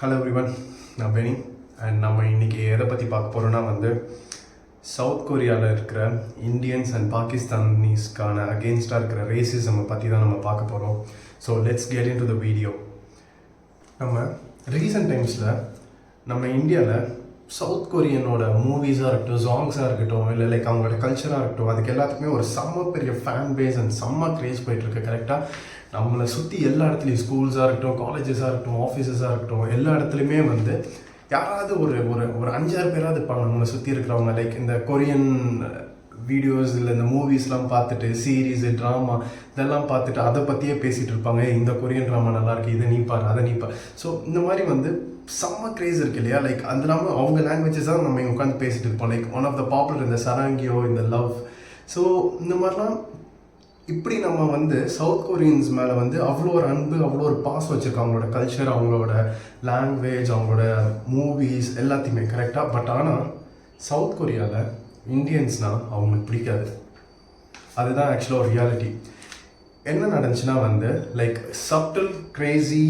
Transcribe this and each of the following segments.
Hello everyone, நான் Beni. And நம்ம இன்றைக்கி எதை பற்றி பார்க்க போகிறோன்னா சவுத் கொரியாவில் இருக்கிற இந்தியன்ஸ் அண்ட் பாகிஸ்தானிஸ்க்கான அகெயின்ஸ்டாக இருக்கிற ரேசிசமை பற்றி தான் நம்ம பார்க்க போகிறோம். So let's get in to the video. நம்ம ரீசெண்ட் டைம்ஸில் நம்ம இந்தியாவில் சவுத் கொரியனோட மூவிஸாக இருக்கட்டும், சாங்ஸாக இருக்கட்டும், இல்லை லைக் அவங்களோட கல்ச்சராக இருக்கட்டும், அதுக்கு எல்லாத்துக்குமே ஒரு செம்ம பெரிய ஃபேன் பேஸ் அண்ட் செம்ம க்ரேஸ் போயிட்டுருக்கு. கரெக்டாக நம்மளை சுற்றி எல்லா இடத்துலையும் ஸ்கூல்ஸாக இருக்கட்டும், காலேஜஸாக இருக்கட்டும், ஆஃபீஸஸாக இருக்கட்டும், எல்லா இடத்துலையுமே யாராவது ஒரு ஒரு ஒரு 5-6 பேராவது இருப்பாங்க நம்மளை சுற்றி இருக்கிறவங்க. லைக் இந்த கொரியன் வீடியோஸ் இல்லை இந்த மூவிஸ்லாம் பார்த்துட்டு, சீரீஸு, ட்ராமா இதெல்லாம் பார்த்துட்டு அதை பற்றியே பேசிகிட்டு இருப்பாங்க. இந்த கொரியன் ட்ராமா நல்லாயிருக்கு, இதை நீ பாரு, அதை நீ பாரு. ஸோ இந்த மாதிரி செம்ம க்ரேஸ் இருக்கு இல்லையா? லைக் அது இல்லாமல் அவங்க லாங்குவேஜஸ் தான் நம்ம உட்காந்து பேசிட்டு இருப்போம். Like one of the popular இந்த சராங்கியோ, இந்த லவ். ஸோ இந்த மாதிரிலாம் இப்படி நம்ம சவுத் கொரியன்ஸ் மேலே அவ்வளோ ஒரு அன்பு, அவ்வளோ ஒரு பாசம் வச்சுருக்காங்க. அவங்களோட கல்ச்சர், அவங்களோட லாங்குவேஜ், அவங்களோட மூவிஸ் எல்லாத்தையுமே கரெக்டாக. பட் ஆனால் சவுத் கொரியாவில் இந்தியன்ஸ்னால் அவங்களுக்கு பிடிக்காது. அதுதான் ஆக்சுவலாக ஒரு ரியாலிட்டி. என்ன நடந்துச்சுன்னா லைக் சப்டில் கிரேசி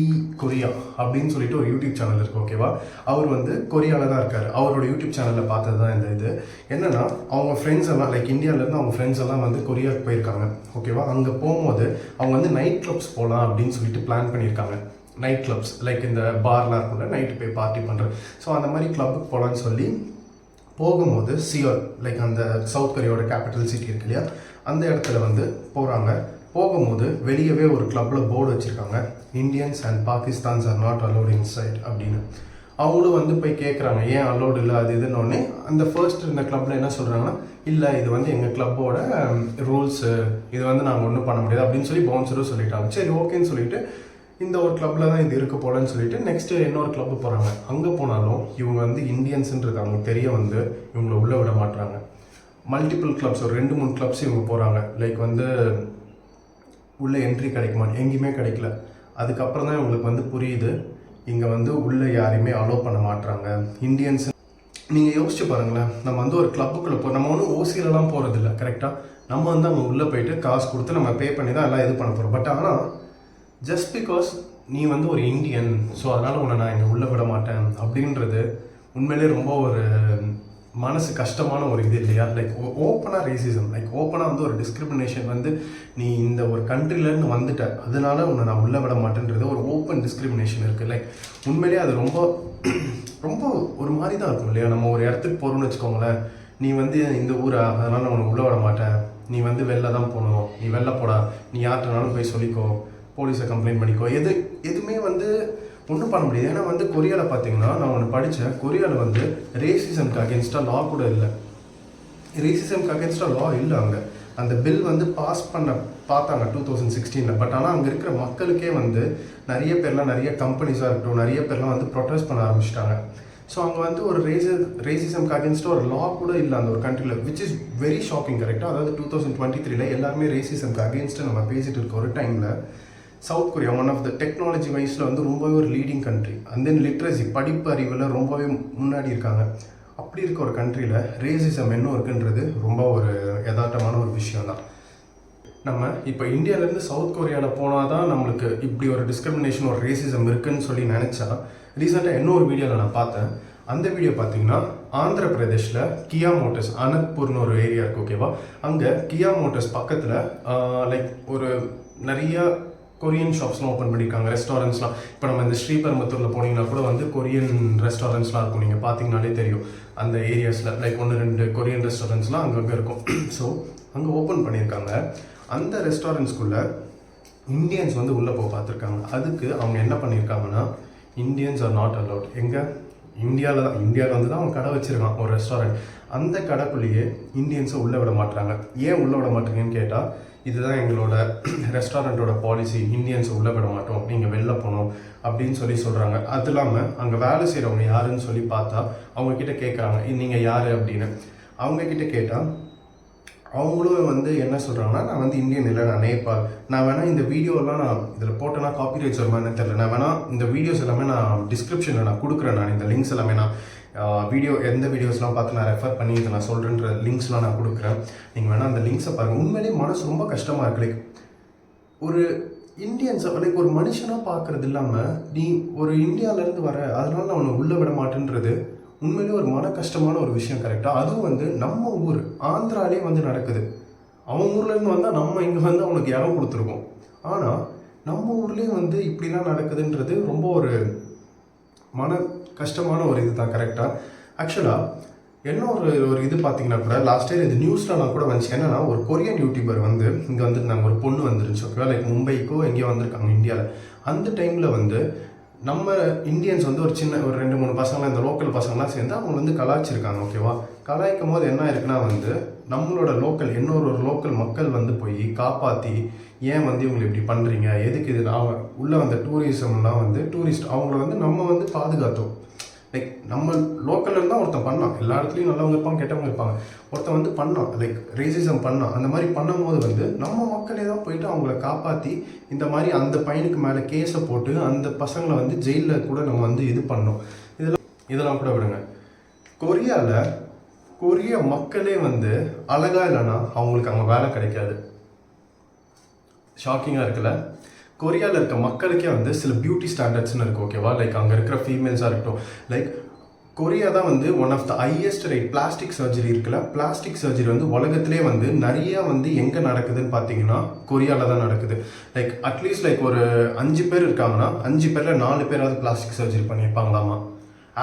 கொரியா அப்படின்னு சொல்லிட்டு ஒரு யூடியூப் சேனல் இருக்குது, ஓகேவா? அவர் கொரியாவில் தான் இருக்கார். அவரோட யூடியூப் சேனலில் பார்த்தது தான் இந்த இது. என்னென்னா அவங்க ஃப்ரெண்ட்ஸ் எல்லாம் லைக் இந்தியாவிலேருந்து அவங்க ஃப்ரெண்ட்ஸ் எல்லாம் கொரியாவுக்கு போயிருக்காங்க, ஓகேவா? அங்கே போகும்போது அவங்க நைட் கிளப்ஸ் போகலாம் அப்படின்னு சொல்லிட்டு பிளான் பண்ணியிருக்காங்க. நைட் கிளப்ஸ் லைக் இந்த பார்லாம் இருக்கும்ல, நைட்டு போய் பார்ட்டி பண்ணுறது. ஸோ அந்த மாதிரி கிளப்புக்கு போகலான்னு சொல்லி போகும்போது சியோல், லைக் அந்த சவுத் கொரியாவோட கேபிட்டல் சிட்டி இருக்கு இல்லையா, அந்த இடத்துல போகிறாங்க. போகும்போது வெளியவே ஒரு கிளப்பில் போர்டு வச்சுருக்காங்க, Indians and Pakistans are not allowed inside அப்படின்னு. அவங்களும் போய் கேட்குறாங்க, ஏன் அலோடு இல்லை அது இதுன்னொடனே அந்த ஃபர்ஸ்ட் இந்த கிளப்பில் என்ன சொல்கிறாங்கன்னா, இல்லை இது எங்கள் கிளப்போட ரூல்ஸு, இது நாங்கள் ஒன்றும் பண்ண முடியாது அப்படின்னு சொல்லி பவுன்சரும் சொல்லிட்டாங்க. சரி ஓகேன்னு சொல்லிட்டு இந்த ஒரு கிளப்பில் தான் இது இருக்க போலன்னு சொல்லிட்டு நெக்ஸ்ட்டு இன்னொரு கிளப்பு போகிறாங்க. அங்கே போனாலும் இவங்க இந்தியன்ஸுன்றது அவங்களுக்கு தெரிய இவங்களை உள்ளே விட மாட்டுறாங்க. மல்டிபிள் கிளப்ஸ், ஒரு 2-3 கிளப்ஸ் இவங்க போகிறாங்க. லைக் உள்ளே என்ட்ரி கிடைக்குமா, எங்கேயுமே கிடைக்கல. அதுக்கப்புறம் தான் இவங்களுக்கு புரியுது, இங்கே உள்ளே யாரையுமே அலோவ் பண்ண மாட்டுறாங்க இந்தியன்ஸ். நீங்கள் யோசிச்சு பாருங்களேன், நம்ம ஒரு கிளப்புக்குள்ளே நம்ம ஒன்றும் ஓசியிலலாம் போகிறதில்ல, கரெக்டாக? நம்ம அவங்க உள்ளே போயிட்டு காசு கொடுத்து நம்ம பே பண்ணி தான் எல்லாம் இது பண்ண போகிறோம். பட் ஆனால் ஜஸ்ட் பிகாஸ் நீ ஒரு இந்தியன், ஸோ அதனால் உன்னை நான் இங்கே உள்ளே விட மாட்டேன் அப்படின்றது உண்மையிலே ரொம்ப ஒரு மனசு கஷ்டமான ஒரு இது இல்லையா? லைக் ஓப்பனாக ரேசிசம், லைக் ஓப்பனாக ஒரு டிஸ்கிரிமினேஷன். நீ இந்த ஒரு கண்ட்ரிலேருந்து வந்துட்ட, அதனால உன்னை நான் உள்ளே விட மாட்டேன்றது ஒரு ஓப்பன் டிஸ்கிரிமினேஷன் இருக்குது. லைக் உண்மையிலேயே அது ரொம்ப ரொம்ப ஒரு மாதிரி தான் இருக்கும் இல்லையா? நம்ம ஒரு இடத்துக்கு போகிறோம்னு வச்சுக்கோங்களேன், நீ இந்த ஊரா, அதனால் நான் உன்னை உள்ளே விட மாட்டேன், நீ வெளில தான் போகணும், நீ வெளில போடா, நீ யார்கிட்டனாலும் போய் சொல்லிக்கோ, போலீஸை கம்ப்ளைண்ட் பண்ணிக்கோ, எதுவுமே ஒன்றும் பண்ண முடியாது. ஏன்னா கொரியாவில் பார்த்தீங்கன்னா, நான் ஒன்று படித்தேன், கொரியாவில் ரேசிசம்க்கு அகேன்ஸ்டாக லா கூட இல்லை. ரேசிசம்க்கு அகேன்ஸ்டாக லா இல்லை அங்கே. அந்த பில் பாஸ் பண்ண பார்த்தாங்க 2016. பட் ஆனால் அங்கே இருக்கிற மக்களுக்கே நிறைய பேர்லாம், நிறைய கம்பெனிஸாக இருக்கட்டும், நிறைய பேர்லாம் ப்ரொட்டஸ்ட் பண்ண ஆரம்பிச்சிட்டாங்க. ஸோ அங்கே ஒரு ரேசிசம்க்கு அகேன்ஸ்டாக ஒரு லா கூட இல்லை அந்த ஒரு கண்ட்ரியில், விச் இஸ் வெரி ஷாக்கிங், கரெக்டாக? அதாவது 2023 எல்லாருமே ரேசிசம்க்கு அகேன்ஸ்டாக நம்ம பேசிகிட்டு இருக்க ஒரு டைமில் South Korea one of the technology வைஸில் ரொம்பவே ஒரு leading country. And then literacy, படிப்பு அறிவில் ரொம்பவே முன்னாடி இருக்காங்க. அப்படி இருக்க ஒரு கண்ட்ரியில் ரேசிசம் என்ன இருக்குன்றது ரொம்ப ஒரு யதார்த்தமான ஒரு விஷயம் தான். நம்ம இப்போ இந்தியாவிலேருந்து சவுத் கொரியாவில் போனால் தான் நம்மளுக்கு இப்படி ஒரு டிஸ்கிரிமினேஷன், ஒரு ரேசிசம் இருக்குதுன்னு சொல்லி நினச்சா, ரீசெண்டாக இன்னொரு வீடியோவில் நான் பார்த்தேன். அந்த வீடியோ பார்த்தீங்கன்னா ஆந்திர பிரதேஷில் கியா மோட்டர்ஸ், அனத்பூர்னு ஒரு ஏரியா இருக்குது, ஓகேவா? அங்கே கியா மோட்டர்ஸ் பக்கத்தில் லைக் ஒரு நிறைய கொரியன் ஷாப்ஸ்லாம் ஓப்பன் பண்ணியிருக்காங்க, ரெஸ்டாரண்ட்ஸ்லாம். இப்போ நம்ம இந்த ஸ்ரீபெரும்புத்தூரில் போனீங்கன்னா கூட கொரியன் ரெஸ்டாரண்ட்ஸ்லாம் இருக்கும், நீங்கள் பார்த்தீங்கன்னாலே தெரியும். அந்த ஏரியாஸில் லைக் 1-2 கொரியன் ரெஸ்டாரண்ட்ஸ்லாம் அங்கங்கே இருக்கும். ஸோ அங்கே ஓப்பன் பண்ணியிருக்காங்க. அந்த ரெஸ்டாரண்ட்ஸ்குள்ளே இந்தியன்ஸ் உள்ளே போய் பார்த்துருக்காங்க. அதுக்கு அவங்க என்ன பண்ணியிருக்காங்கன்னா, இந்தியன்ஸ் ஆர் நாட் அலவுட். எங்கே? இந்தியாவில் தான் அவன் கடை வச்சுருக்கான், ஒரு ரெஸ்டாரண்ட். அந்த கடைக்குள்ளேயே இந்தியன்ஸை உள்ளே விட மாட்டுறாங்க. ஏன் உள்ளே விட மாட்டேங்கன்னு கேட்டால், இதுதான் எங்களோட ரெஸ்டாரண்ட்டோட பாலிசி, இந்தியன்ஸை உள்ளே விட மாட்டோம், நீங்கள் வெளில போகணும் அப்படின்னு சொல்கிறாங்க. அது இல்லாமல் அங்கே வேலை செய்கிறவங்க யாருன்னு சொல்லி பார்த்தா அவங்கக்கிட்ட கேட்குறாங்க, நீங்கள் யார் அப்படின்னு. அவங்கக்கிட்ட கேட்டால் அவங்களும் என்ன சொல்கிறாங்கன்னா, நான் இந்தியன் இல்லை, நான் நேபாள். நான் வேணால் இந்த வீடியோலாம் நான் இதில் போட்டேன்னா காப்பிரைட்ஸ் வருமானு தெரியல. நான் வேணால் இந்த வீடியோஸ் எல்லாமே நான் டிஸ்கிரிப்ஷனில் நான் கொடுக்குறேன். நான் இந்த லிங்க்ஸ் எல்லாமே நான் வீடியோ எந்த வீடியோஸ்லாம் பார்த்து நான் ரெஃபர் பண்ணி இதை நான் சொல்கிறேன்ற லிங்க்ஸ்லாம் நான் கொடுக்குறேன். நீங்கள் வேணால் அந்த லிங்க்ஸை பாருங்கள். உண்மையிலேயே மனசு ரொம்ப கஷ்டமாக இருக்குது. லைக் ஒரு இந்தியன்ஸ் லைக் ஒரு மனுஷனாக பார்க்கறது இல்லாமல் நீ ஒரு இந்தியாவிலேருந்து வர அதனால நான் அவனை உள்ளே விட மாட்டேன்றது உண்மையிலேயே ஒரு மன கஷ்டமான ஒரு விஷயம். கரெக்டாக அதுவும் வந்து நம்ம ஊர் ஆந்திராலே வந்து நடக்குது. அவன் ஊர்லேருந்து வந்தால் நம்ம இங்கே வந்து அவனுக்கு இடம் கொடுத்துருக்கோம். ஆனால் நம்ம ஊர்லேயே வந்து இப்படிலாம் நடக்குதுன்றது ரொம்ப ஒரு மன கஷ்டமான ஒரு இது தான். கரெக்டாக ஆக்சுவலாக என்ன ஒரு இது பார்த்தீங்கன்னா கூட லாஸ்ட் இயர் இது நியூஸில் நான் கூட வந்துச்சு. என்னன்னா ஒரு கொரியன் யூடியூபர் வந்து இங்கே வந்துருந்தாங்க. ஒரு பொண்ணு வந்துருந்துச்சு. ஓகேவா, லைக் மும்பைக்கோ எங்கேயோ வந்திருக்காங்க இந்தியாவில். அந்த டைமில் வந்து நம்ம இந்தியன்ஸ் வந்து ஒரு 2-3 பசங்களாம் இந்த லோக்கல் பசங்களாம் சேர்ந்து அவங்க வந்து கலாய்ச்சிருக்காங்க. ஓகேவா, கலாய்க்கும் போது என்ன இருக்குன்னா வந்து நம்மளோட லோக்கல் இன்னொரு லோக்கல் மக்கள் வந்து போய் காப்பாற்றி ஏன் வந்து இவங்களை இப்படி பண்ணுறீங்க, எதுக்கு இது நான் உள்ளே வந்த டூரிசம்லாம் வந்து டூரிஸ்ட் அவங்கள வந்து நம்ம வந்து பாதுகாத்தோம். லைக் நம்ம லோக்கலில் இருந்தால் ஒருத்தன் பண்ணான். எல்லா இடத்துலையும் நல்லவங்க இருப்பாங்க, கெட்டவங்க இருப்பாங்க. ஒருத்தன் வந்து பண்ணான், லைக் ரேசிசம் பண்ணான். அந்த மாதிரி பண்ணும்போது வந்து நம்ம மக்களே தான் போயிட்டு அவங்கள காப்பாற்றி இந்த மாதிரி அந்த பையனுக்கு மேலே கேஸை போட்டு அந்த பசங்களை வந்து ஜெயிலில் கூட நம்ம வந்து இது பண்ணோம். இதெல்லாம் கூட விடுங்க. கொரிய மக்களே வந்து அழகா இல்லைன்னா அவங்களுக்கு அங்கே வேலை கிடைக்காது. ஷாக்கிங்காக இருக்குல்ல. கொரியாவில் இருக்க மக்களுக்கே வந்து சில பியூட்டி ஸ்டாண்டர்ட்ஸ்னு இருக்குது. ஓகேவா, லைக் அங்கே இருக்கிற ஃபீமேல்ஸாக இருக்கட்டும். லைக் கொரியா தான் வந்து one of the highest rate plastic surgery இருக்குல்ல. பிளாஸ்டிக் சர்ஜரி வந்து உலகத்திலே வந்து நிறையா வந்து எங்கே நடக்குதுன்னு பார்த்தீங்கன்னா கொரியாவில் தான் நடக்குது. லைக் அட்லீஸ்ட் லைக் ஒரு 5 பேர் இருக்காங்கன்னா 5 பேரில் 4 பேராவது பிளாஸ்டிக் சர்ஜரி பண்ணியிருப்பாங்களாமா.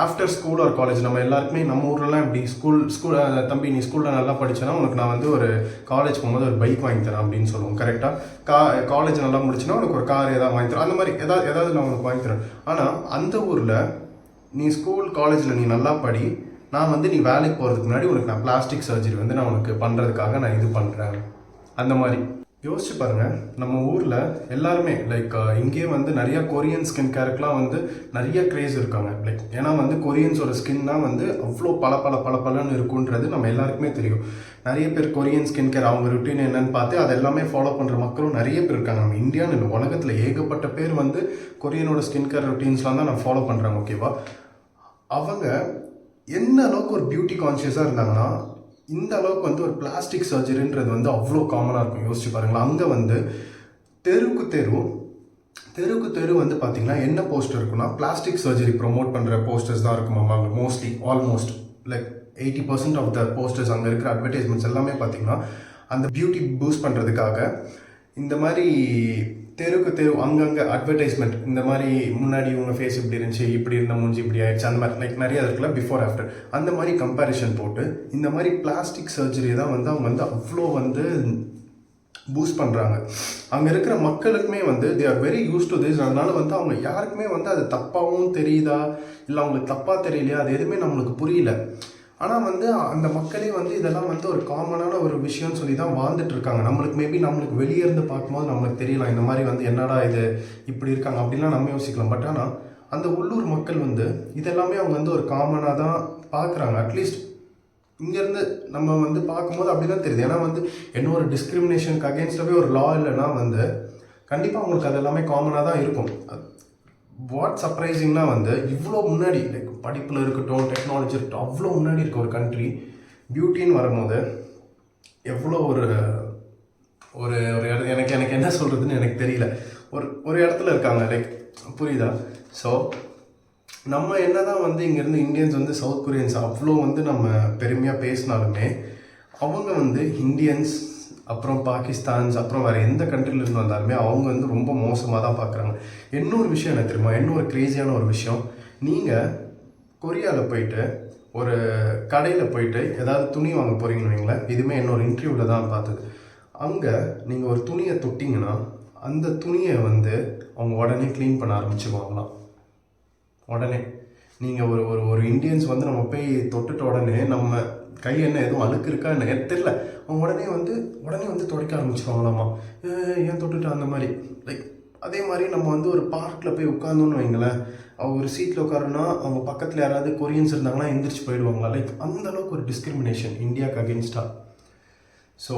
ஆஃப்டர் ஸ்கூல் ஆர் காலேஜ் நம்ம எல்லாருக்குமே நம்ம ஊர்லலாம் இப்படி ஸ்கூல் தம்பி நீ ஸ்கூலில் நல்லா படிச்சேன்னா உனக்கு நான் வந்து ஒரு காலேஜ் போகும்போது ஒரு பைக் வாங்கி தரேன் அப்படின்னு சொல்லுவோம். கரெக்டாக காலேஜ் நல்லா முடிச்சுன்னா உனக்கு ஒரு கார் ஏதாவது வாங்கி தரேன். அந்த மாதிரி ஏதாவது நான் உனக்கு வாங்கி தரேன். ஆனால் அந்த ஊரில் நீ ஸ்கூல் காலேஜில் நீ நல்லா படி, நான் வந்து நீ வேலைக்கு போகிறதுக்கு முன்னாடி உனக்கு நான் பிளாஸ்டிக் சர்ஜரி வந்து நான் உனக்கு பண்ணுறதுக்காக நான் இது பண்ணுறேன். அந்த மாதிரி யோசிச்சு பாருங்கள். நம்ம ஊரில் எல்லாருமே லைக் இங்கேயே வந்து நிறையா கொரியன் ஸ்கின் கேருக்குலாம் வந்து நிறைய க்ரேஸ் இருக்காங்க. லைக் ஏன்னா வந்து கொரியன்ஸோட ஸ்கின்னா வந்து அவ்வளோ பலன்னு இருக்குன்றது நம்ம எல்லாருக்குமே தெரியும். நிறைய பேர் கொரியன் ஸ்கின் கேர் அவங்க ருட்டீன் என்னன்னு பார்த்து அதை எல்லாமே ஃபாலோ பண்ணுற மக்களும் நிறைய பேர் இருக்காங்க. நம்ம இந்தியான்னு இல்லை, உலகத்தில் ஏகப்பட்ட பேர் வந்து கொரியனோட ஸ்கின் கேர் ருட்டீன்ஸ்லாம் தான் நான் ஃபாலோ பண்ணுறாங்க. ஓகேவா, அவங்க என்ன அளவுக்கு ஒரு பியூட்டி கான்ஷியஸாக இருந்தாங்கன்னா இந்த அளவுக்கு வந்து ஒரு பிளாஸ்டிக் சர்ஜரின்றது வந்து அவ்வளோ காமனாக இருக்கும். யோசிச்சு பாருங்களா. அங்கே வந்து தெருக்கு தெரு வந்து பார்த்தீங்கன்னா என்ன போஸ்டர் இருக்குன்னா பிளாஸ்டிக் சர்ஜரி ப்ரொமோட் பண்ணுற போஸ்டர்ஸ் தான் இருக்கும். அங்கே mostly almost like 80% of the posters அங்கே இருக்கிற அட்வர்டைஸ்மெண்ட்ஸ் எல்லாமே பார்த்தீங்கன்னா அந்த பியூட்டி பூஸ்ட் பண்ணுறதுக்காக இந்த மாதிரி தெரு அங்கங்கே அட்வர்டைஸ்மெண்ட் இந்த மாதிரி முன்னாடி உங்க ஃபேஸ் இப்படி இருந்துச்சு, இப்படி இருந்த மூஞ்சி இப்படி ஆயிடுச்சு, அந்த மாதிரி லைக் நிறைய இருக்குல்ல பிஃபோர் ஆஃப்டர் அந்த மாதிரி கம்பேரிஷன் போட்டு இந்த மாதிரி பிளாஸ்டிக் சர்ஜரி தான் வந்து அவங்க வந்து அவ்வளோ வந்து பூஸ்ட் பண்ணுறாங்க. அங்கே இருக்கிற மக்களுக்குமே வந்து they are very use to this. அதனால வந்து அவங்க யாருக்குமே வந்து அது தப்பாகவும் தெரியுதா இல்லை அவங்களுக்கு தப்பாக தெரியலையா அது எதுவுமே நம்மளுக்கு புரியல. ஆனால் வந்து அந்த மக்களே வந்து இதெல்லாம் வந்து ஒரு காமனான ஒரு விஷயம்னு சொல்லி தான் வாழ்ந்துட்டு இருக்காங்க. நம்மளுக்கு வெளியே இருந்து பார்க்கும்போது நம்மளுக்கு தெரியலாம் இந்த மாதிரி வந்து என்னடா இது இப்படி இருக்காங்க அப்படின்லாம் நம்ம யோசிக்கலாம். பட் ஆனால் அந்த உள்ளூர் மக்கள் வந்து இதெல்லாமே அவங்க வந்து ஒரு காமனாக தான் பார்க்குறாங்க. அட்லீஸ்ட் இங்கேருந்து நம்ம வந்து பார்க்கும்போது அப்படி தான் தெரியுது. ஏன்னா வந்து என்ன ஒரு டிஸ்கிரிமினேஷனுக்கு அகேன்ஸ்டாகவே ஒரு லா இல்லைன்னா வந்து கண்டிப்பாக அவங்களுக்கு அது எல்லாமே காமனாக தான் இருக்கும். வாட் சர்ப்ரைசிங்னா வந்து இவ்வளோ முன்னாடி லைக் படிப்பில் இருக்கட்டும் டெக்னாலஜி இருக்கட்டும் அவ்வளோ முன்னாடி இருக்க ஒரு கண்ட்ரி பியூட்டின்னு வரும்போது எவ்வளோ ஒரு ஒரு எனக்கு என்ன சொல்கிறதுன்னு எனக்கு தெரியல. ஒரு இடத்துல இருக்காங்க. லைக் புரியுதா? ஸோ நம்ம என்ன தான் வந்து இங்கேருந்து இந்தியன்ஸ் வந்து சவுத் கொரியன்ஸ் அவ்வளோ வந்து நம்ம பெருமையாக பேசினாலுமே அவங்க வந்து இந்தியன்ஸ் அப்புறம் பாகிஸ்தான்ஸ் அப்புறம் வேறு எந்த கண்ட்ரிலேருந்து வந்தாலுமே அவங்க வந்து ரொம்ப மோசமாக தான் பார்க்குறாங்க. இன்னொரு விஷயம் என்ன தெரியுமா? இன்னொரு க்ரேஸியான ஒரு விஷயம். நீங்கள் கொரியாவில் போயிட்டு ஒரு கடையில் போயிட்டு ஏதாவது துணி வாங்க போகிறீங்கன்னு வைங்களேன். இதுவுமே என்னோட இன்டர்வியூவில் தான் பார்த்தது. அங்கே நீங்கள் ஒரு துணியை தொட்டிங்கன்னா அந்த துணியை வந்து அவங்க உடனே க்ளீன் பண்ண ஆரம்பிச்சுக்குவாங்களாம். உடனே நீங்கள் ஒரு இந்தியன்ஸ் வந்து நம்ம போய் தொட்டுட்ட உடனே நம்ம கை என்ன எதுவும் அழுக்கு இருக்கா என்ன தெரியல, அவங்க உடனே வந்து துடைக்க ஆரம்பிச்சிருவாங்களாமா. ஏன் தொட்டுட்டா அந்த மாதிரி. லைக் அதே மாதிரி நம்ம வந்து ஒரு பார்க்கில் போய் உட்காந்தோன்னு வைங்களேன், அவங்க ஒரு சீட்டில் உட்காருன்னா அவங்க பக்கத்தில் யாராவது கொரியன்ஸ் இருந்தாங்கன்னா எந்திரிச்சு போயிடுவாங்களா. லைக் அந்தளவுக்கு ஒரு டிஸ்கிரிமினேஷன் இந்தியாவுக்கு அகேன்ஸ்டாக. ஸோ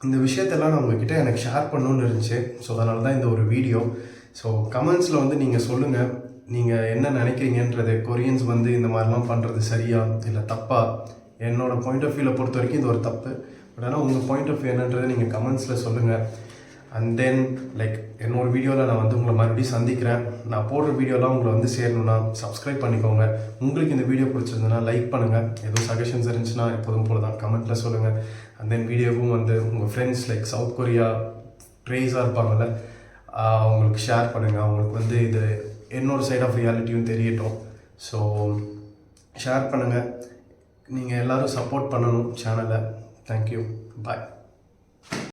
இந்த விஷயத்தெல்லாம் நான் உங்ககிட்ட எனக்கு ஷேர் பண்ணணுன்னு இருந்துச்சு. ஸோ அதனால தான் இந்த ஒரு வீடியோ. ஸோ கமெண்ட்ஸில் வந்து நீங்கள் சொல்லுங்கள் நீங்கள் என்ன நினைக்கிறீங்கன்றது. கொரியன்ஸ் வந்து இந்த மாதிரிலாம் பண்ணுறது சரியா இல்லை தப்பா? என்னோடய பாயிண்ட் ஆஃப் வியூவில் பொறுத்த வரைக்கும் இது ஒரு தப்பு. பட் ஆனால் உங்கள் பாயிண்ட் ஆஃப் வியூ என்னன்றதை நீங்கள் கமெண்ட்ஸில் சொல்லுங்கள். அண்ட் தென் லைக் என்னோட வீடியோவில் நான் வந்து உங்களை மறுபடியும் சந்திக்கிறேன். நான் போடுற வீடியோலாம் உங்களை வந்து சேரணும்னா சப்ஸ்கிரைப் பண்ணிக்கோங்க. உங்களுக்கு இந்த வீடியோ பிடிச்சிருந்ததுன்னா லைக் பண்ணுங்கள். எதுவும் சஜஷன்ஸ் இருந்துச்சுன்னா எப்போதும் போல தான் கமெண்ட்டில் சொல்லுங்கள். அண்ட் தென் வீடியோவும் வந்து உங்கள் ஃப்ரெண்ட்ஸ் லைக் சவுத் கொரியா க்ரேஸாக இருப்பாங்கள்ல, அவங்களுக்கு ஷேர் பண்ணுங்கள். அவங்களுக்கு வந்து இது என்னோட சைட் ஆஃப் ரியாலிட்டியும் தெரியட்டும். ஸோ ஷேர் பண்ணுங்கள். நீங்கள் எல்லோரும் சப்போர்ட் பண்ணணும் சேனலை. தேங்க்யூ. பாய்.